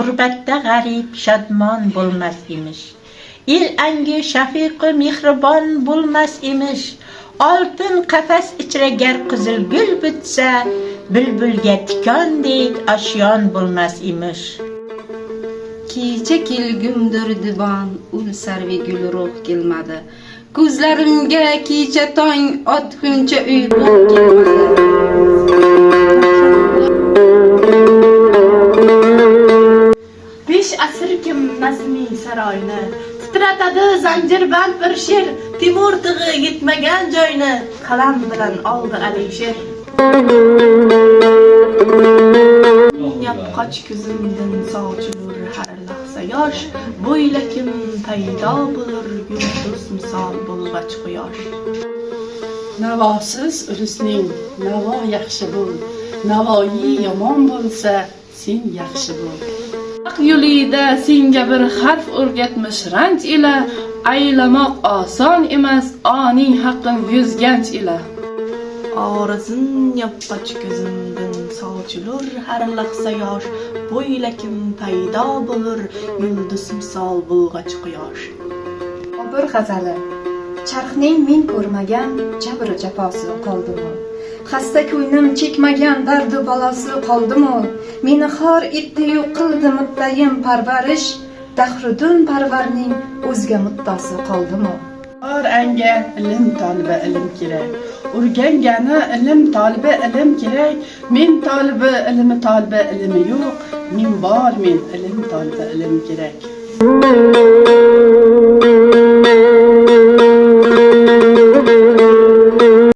G'urbatda g'arib shadmon bo'lmas emish. El angi shafiqi mehribon bo'lmas emish. Oltin qafas ichra gar qizil gul bitsa, bulbulga tikondek ashyon bo'lmas emish. Kecha kelgumdir divan, ul sarvi gul ruh kelmadi. Ko'zlarimga kecha tong otguncha uyqu kelmadi. Besh asr kim nazmiy saroyni, titratadi zanjirband bir she'r, Timur tig'i yetmagan joyni qalam bilan oldi Alisher. Yapqoch ko'zimdan sochilur har lahza yosh, bo'ylakim paydo bo'lur yulduz misol bo'lg'ach quyosh. Navosiz ulusning navo yaxshi bo'l, navoyi yomon bo'lsa sen yaxshi bo'l. Haq yo'lida senga bir harf o'rgatmish ranj ila, aylamoq oson emas oning haqqin yuzganch ila. Orizin yapqoch ko'zimdan sochilur har lahza yosh, bo'ylakim paydo bo'lur yulduz misol bo'lg'ach quyosh. Bir g'azali. Charxning men ko'rmagan jabr jafosi qoldimi? Xasta ko'nglim chekmagan dardu balosi qoldimi? Meni xor etdi-yu qildi muttayim parvarish, Dahrudun parvarning o'zga muddosi qoldimi? Har anga ilm tolibi ilm kerak. O'rgangani ilm tolibi ilm kerak. Men tolibi ilmi yo'q. Men ilm tolibi ilm kerak.